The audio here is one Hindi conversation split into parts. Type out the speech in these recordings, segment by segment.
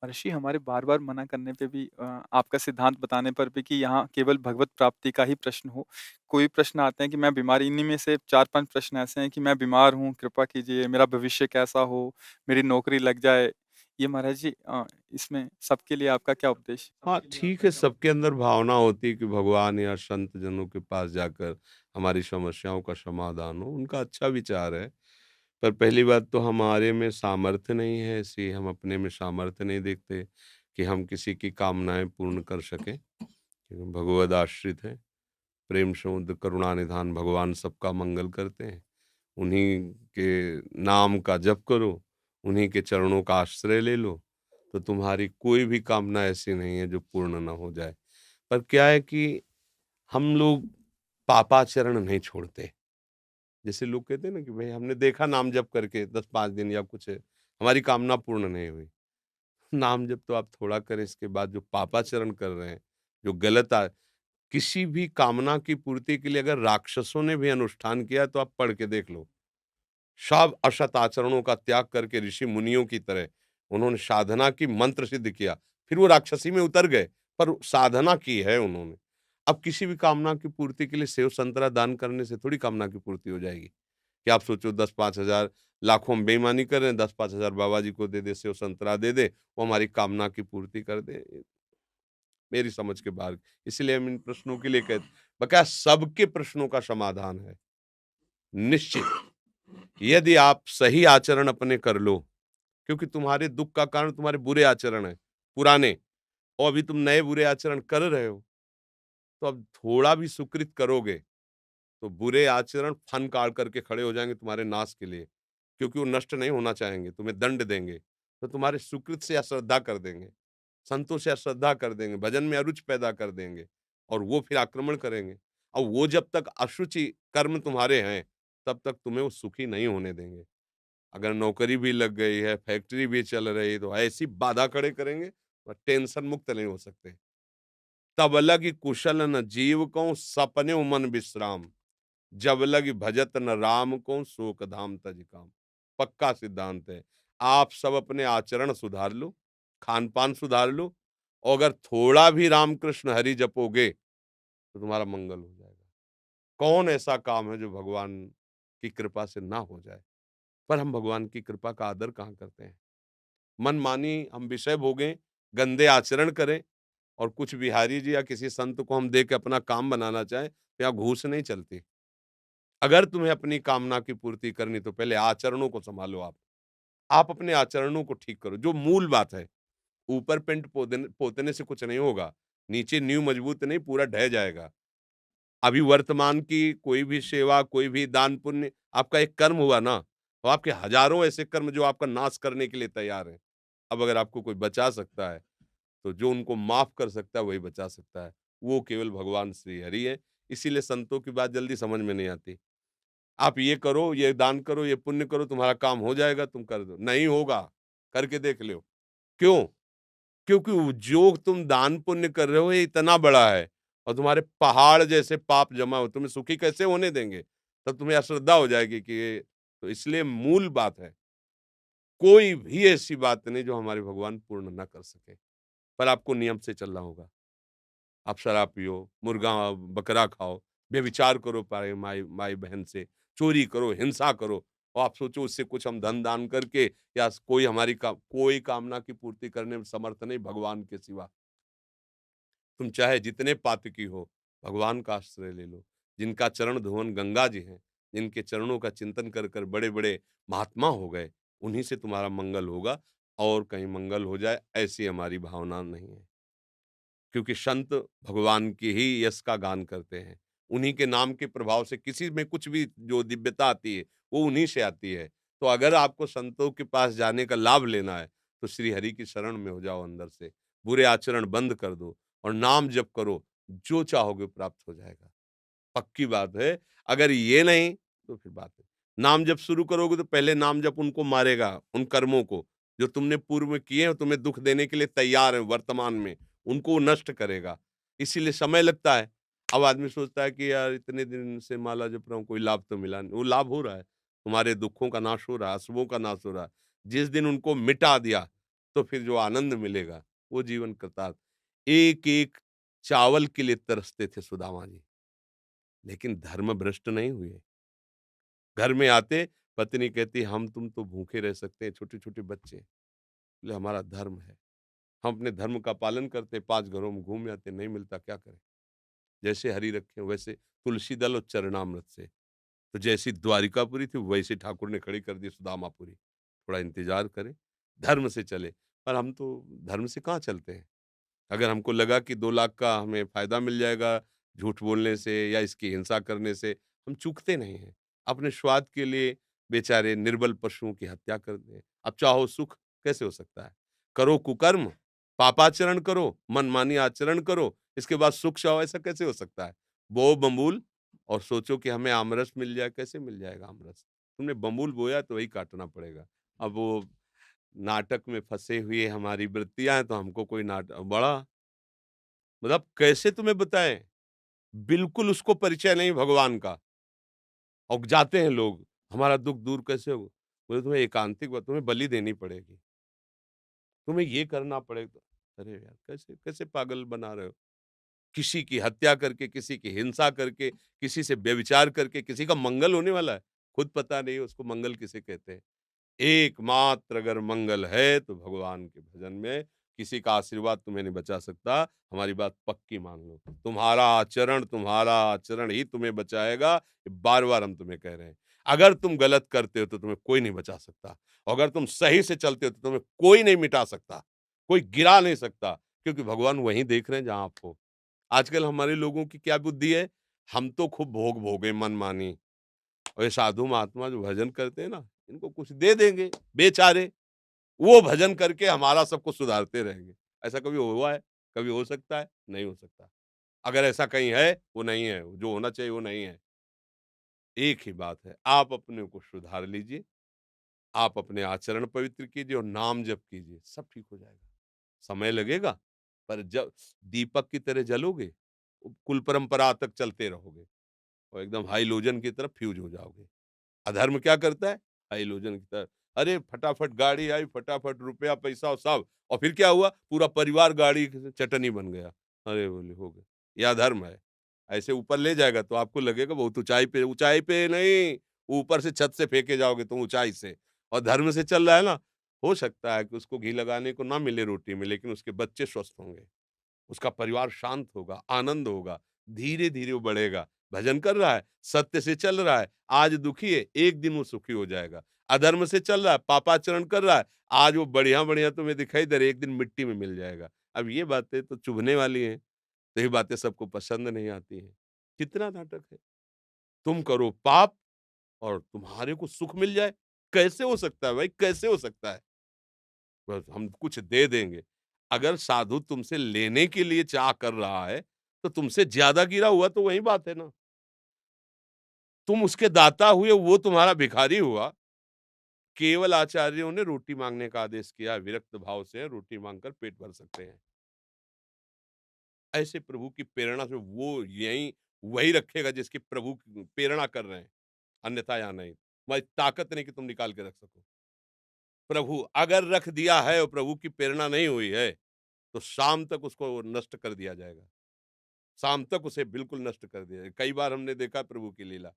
ऋषि हमारे बार-बार मना करने पे भी आपका सिद्धांत बताने पर भी कि यहाँ केवल भगवत प्राप्ति का ही प्रश्न हो। कोई प्रश्न आते हैं कि मैं बीमार इन्हीं में से 4-5 प्रश्न ऐसे हैं कि मैं बीमार हूँ, कृपा कीजिए, मेरा भविष्य कैसा हो, मेरी नौकरी लग जाए। ये महाराज जी इसमें सबके लिए आपका क्या उपदेश? हाँ, ठीक है, सबके अंदर भावना होती है कि भगवान या संत जनों के पास जाकर हमारी समस्याओं का समाधान हो, उनका अच्छा विचार है। पर पहली बात तो हमारे में सामर्थ्य नहीं है ऐसी, हम अपने में सामर्थ्य नहीं देखते कि हम किसी की कामनाएँ पूर्ण कर सकें। क्योंकि भगवद आश्रित हैं, प्रेम समुद्र करुणा निधान भगवान सबका मंगल करते हैं। उन्हीं के नाम का जप करो, उन्हीं के चरणों का आश्रय ले लो, तो तुम्हारी कोई भी कामना ऐसी नहीं है जो पूर्ण ना हो जाए। पर क्या है कि हम लोग पापाचरण नहीं छोड़ते। जैसे लोग कहते हैं ना कि भई हमने देखा नाम जप करके 10-5 दिन या कुछ हमारी कामना पूर्ण नहीं हुई। नाम जप तो आप थोड़ा करें, इसके बाद जो पापाचरण कर रहे हैं, जो गलत किसी भी कामना की पूर्ति के लिए अगर राक्षसों ने भी अनुष्ठान किया तो आप पढ़ के देख लो। सब असत आचरणों का त्याग करके ऋषि मुनियों की तरह उन्होंने साधना की, मंत्र सिद्ध किया। फिर वो राक्षसी में उतर गए, पर साधना की है उन्होंने। अब किसी भी कामना की पूर्ति के लिए सेव संतरा दान करने से थोड़ी कामना की पूर्ति हो जाएगी। कि आप सोचो 10-5 हज़ार लाखों हम बेईमानी कर रहे हैं, 10-5 हज़ार बाबा जी को दे दे, सेव संतरा दे दे, वो हमारी कामना की पूर्ति कर दे। मेरी समझ के बाहर। इसलिए हम इन प्रश्नों के लिए कहते बकाया सबके प्रश्नों का समाधान है। निश्चित, यदि आप सही आचरण अपने कर लो, क्योंकि तुम्हारे दुःख का कारण तुम्हारे बुरे आचरण हैं, पुराने, और अभी तुम नए बुरे आचरण कर रहे हो, तो अब थोड़ा भी सुकृत करोगे, तो बुरे आचरण फन काढ़ करके खड़े हो जाएँगे तुम्हारे नाश के लिए, क्योंकि वो नष्ट नहीं होना चाहेंगे, तुम्हें दंड देंगे, तो तुम्हारे सुकृत से अश्रद्धा कर देंगे, संतों से अश्रद्धा कर देंगे, भजन में अरुचि पैदा कर देंगे और वो फिर आक्रमण करेंगे। और वो जब तक अशुचि कर्म तुम्हारे हैं, तब तक तुम्हें वो सुखी नहीं होने देंगे। अगर नौकरी भी लग गई है, फैक्ट्री भी चल रही है, तो ऐसी बाधा खड़े करेंगे, और टेंशन मुक्त नहीं हो सकते। तब लगी कुशल न जीव को सपने मन विश्राम, जब लगी भजत न राम को शोक धाम तज काम। पक्का सिद्धांत है। आप सब अपने आचरण सुधार लो, खान पान सुधार लो, और अगर थोड़ा भी रामकृष्ण हरि जपोगे तो तुम्हारा मंगल हो जाएगा। कौन ऐसा काम है जो भगवान की कृपा से ना हो जाए? पर हम भगवान की कृपा का आदर कहाँ करते हैं? मनमानी हम विषय भोगें, गंदे आचरण करें, और कुछ बिहारी जी या किसी संत को हम दे के अपना काम बनाना चाहें, तो यहाँ घूस नहीं चलती। अगर तुम्हें अपनी कामना की पूर्ति करनी तो पहले आचरणों को सँभालो आप। आप अपने आचरणों को ठीक करो, जो मूल बात है। ऊपर पेंट पोतने से कुछ नहीं होगा, नीचे नींव मजबूत नहीं, पूरा ढह जाएगा। अभी वर्तमान की कोई भी सेवा, कोई भी दान पुण्य आपका एक कर्म हुआ ना, तो आपके हज़ारों ऐसे कर्म जो आपका नाश करने के लिए तैयार हैं। अब अगर आपको कोई बचा सकता है, तो जो उनको माफ़ कर सकता है वही बचा सकता है। वो केवल भगवान श्री हरि हैं। इसीलिए संतों की बात जल्दी समझ में नहीं आती। आप ये करो, ये दान करो, ये पुण्य करो, तुम्हारा काम हो जाएगा, तुम कर दो। नहीं होगा, करके देख लो। क्यों? क्योंकि जो तुम दान पुण्य कर रहे हो ये इतना बड़ा है, और तुम्हारे पहाड़ जैसे पाप जमा हो, तुम्हें सुखी कैसे होने देंगे? तब तुम्हें अश्रद्धा हो जाएगी कि ये, तो इसलिए मूल बात है, कोई भी ऐसी बात नहीं जो हमारे भगवान पूर्ण ना कर सके। पर आपको नियम से चलना होगा। आप शराब पियो, मुर्गा बकरा खाओ, व्यभिचार करो पाए माई माई बहन से, चोरी करो, हिंसा करो, और आप सोचो उससे कुछ हम धन दान करके या कोई हमारी कोई कामना की पूर्ति करने में समर्थ नहीं भगवान के सिवा। तुम चाहे जितने पातकी हो, भगवान का आश्रय ले लो। जिनका चरण धुवन गंगा जी हैं, जिनके चरणों का चिंतन कर कर बड़े-बड़े महात्मा हो गए, उन्हीं से तुम्हारा मंगल होगा, और कहीं मंगल हो जाए ऐसी हमारी भावना नहीं है। क्योंकि संत भगवान के ही यश का गान करते हैं। उन्हीं के नाम के प्रभाव से किसी में कुछ भी जो दिव्यता आती है, वो उन्हीं से आती है। तो अगर आपको संतों के पास जाने का लाभ लेना है, तो श्री हरि की शरण में हो जाओ अंदर से। बुरे आचरण बंद कर दो और नाम जप करो, जो चाहोगे प्राप्त हो जाएगा। पक्की बात है, अगर ये नहीं तो फिर बात है। नाम जप शुरू करोगे तो पहले नाम जप उनको मारेगा, उन कर्मों को, जो तुमने पूर्व में किए हैं, तुम्हें दुःख देने के लिए तैयार हैं वर्तमान में, उनको वो नष्ट करेगा। इसीलिए समय लगता है। अब आदमी सोचता है कि यार इतने दिन से माला जप रहा हूँ, कोई लाभ तो मिला नहीं। वो लाभ हो रहा है, तुम्हारे दुःखों का नाश हो रहा है, अशुभों का नाश हो रहा है। जिस दिन उनको मिटा दिया, तो फिर जो आनंद मिलेगा, वो जीवन कृतार्थ। एक-एक चावल के लिए तरसते थे सुदामा जी, लेकिन धर्म भ्रष्ट नहीं हुए। घर में आते, पत्नी कहती, "हम तुम तो भूखे रह सकते हैं, छोटे-छोटे बच्चे हैं।" बोले, "हमारा धर्म है। हम अपने धर्म का पालन करते हैं, 5 घरों में घूम आते हैं, नहीं मिलता क्या करें?" जैसे हरि रखें वैसे तुलसी दल और चरणामृत से। तो जैसी द्वारिकापुरी थी वैसे ठाकुर ने खड़ी कर दी सुदामापुरी। थोड़ा इंतज़ार करें, धर्म से चलें। पर हम तो धर्म से कहाँ चलते हैं। अगर हमको लगा कि 2 लाख का हमें फ़ायदा मिल जाएगा झूठ बोलने से या इसकी हिंसा करने से, हम चूकते नहीं हैं। अपने स्वार्थ के लिए बेचारे निर्बल पशुओं की हत्या कर दें। अब चाहो सुख कैसे हो सकता है? करो कुकर्म, पापाचरण करो, मनमानी आचरण करो, इसके बाद सुख चाहो ऐसा कैसे हो सकता है? बो बबूल और सोचो कि हमें आमरस मिल जाए, कैसे मिल जाएगा आमरस? तुमने बबूल बोया तो वही काटना पड़ेगा। अब वो नाटक में फँसे हुए हमारी वृत्तियाँ हैं तो हमको कोई बड़ा मतलब कैसे तुम्हें बताएँ? बिल्कुल उसको परिचय नहीं भगवान का। और जाते हैं लोग, हमारा दुःख दूर कैसे हो? बोले तुम्हें एकांतिक तुम्हें बलि देनी पड़ेगी। तुम्हें ये करना पड़ेगा। अरे यार! कैसे कैसे पागल बना रहे हो? किसी की हत्या करके, किसी की हिंसा करके, किसी से व्यभिचार करके किसी का मंगल होने वाला है? खुद पता नहीं उसको मंगल किसे कहते हैं। एकमात्र अगर मंगल है तो भगवान के भजन में किसी का आशीर्वाद तुम्हें नहीं बचा सकता। हमारी बात पक्की मान लो। तुम्हारा आचरण ही तुम्हें बचाएगा। ये बार-बार हम तुम्हें कह रहे हैं। अगर तुम गलत करते हो तो तुम्हें कोई नहीं बचा सकता। और अगर तुम सही से चलते हो तो तुम्हें कोई नहीं मिटा सकता, कोई गिरा नहीं सकता क्योंकि भगवान वहीं देख रहे हैं जहाँ आप हो। आजकल हमारे लोगों की क्या बुद्धि है? हम तो खूब भोग भोगे मनमानी और ये साधु महात्मा जो भजन करते हैं ना, इनको कुछ दे देंगे बेचारे, वो भजन करके हमारा सब कुछ सुधारते रहेंगे। ऐसा कभी हुआ है? कभी हो सकता है? नहीं हो सकता। अगर ऐसा कहीं है, वो नहीं है, जो होना चाहिए वो नहीं है। एक ही बात है, आप अपने को सुधार लीजिए, आप अपने आचरण पवित्र कीजिए और नाम जप कीजिए, सब ठीक हो जाएगा। समय लगेगा, पर जब दीपक की तरह जलोगे, कुल परंपरा तक चलते रहोगे और एकदम हाइलोजन की तरफ फ्यूज हो जाओगे। अधर्म क्या करता है? हाइलोजन की तरह अरे फटाफट गाड़ी आई, फटाफट रुपया, पैसा और सब और फिर क्या हुआ? पूरा परिवार गाड़ी की चटनी बन गया। अरे बोले हो गया। ये अधर्म है। ऐसे ऊपर ले जाएगा तो आपको लगेगा बहुत ऊँचाई पे नहीं, ऊपर से छत से फेंके जाओगे तुम ऊँचाई से। और धर्म से चल रहा है ना, हो सकता है कि उसको घी लगाने को ना मिले रोटी में, लेकिन उसके बच्चे स्वस्थ होंगे। उसका परिवार शांत होगा, आनंद होगा, धीरे-धीरे वो बढ़ेगा। भजन कर रहा है, सत्य से चल रहा है, आज दुखी है, एक दिन वो सुखी हो जाएगा। अधर्म से चल रहा है, पापाचरण कर रहा है, आज वो बढ़िया-बढ़िया तुम्हें दिखाई दे रहा है, एक दिन मिट्टी में मिल जाएगा। अब ये बातें तो चुभने वाली हैं, तो ये बातें सबको पसंद नहीं आती हैं। कितना नाटक है? तुम करो पाप और तुम्हारे को सुख मिल जाए, कैसे हो सकता है भाई, कैसे हो सकता है? बस हम कुछ दे देंगे। अगर साधु तुमसे लेने के लिए चाह कर रहा है, तो तुमसे ज़्यादा गिरा हुआ तो वही बात है ना। तुम उसके दाता हुए, वो तुम्हारा भिखारी हुआ। केवल आचार्यों ने रोटी माँगने का आदेश किया है, विरक्त भाव से रोटी माँगकर पेट भर सकते हैं। ऐसे प्रभु की प्रेरणा से वो यहीं वही रखेगा जिसकी प्रभु प्रेरणा कर रहे हैं, अन्यथा यहाँ नहीं। तुम्हारी ताकत नहीं कि तुम निकाल के रख सको। प्रभु अगर रख दिया है और प्रभु की प्रेरणा नहीं हुई है, तो शाम तक उसको नष्ट कर दिया जाएगा। शाम तक उसे बिल्कुल नष्ट कर दिया जाएगा। कई बार हमने देखा प्रभु की लीला,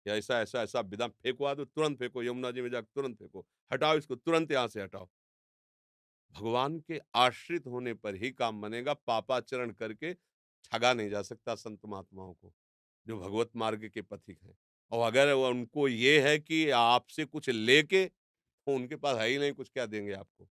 कि ऐसा विधा फेंकवा दो, तुरंत फेंको, यमुना जी में जाकर तुरंत फेंको। हटाओ इसको, तुरंत यहाँ से हटाओ। भगवान के आश्रित होने पर ही काम बनेगा, पापाचरण करके ठगा नहीं जा सकता संत महात्माओं को, जो भगवत मार्ग के पथिक हैं। और अगर वो उनको ये है कि आपसे कुछ लेके, तो उनके पास है ही नहीं कुछ, क्या देंगे आपको?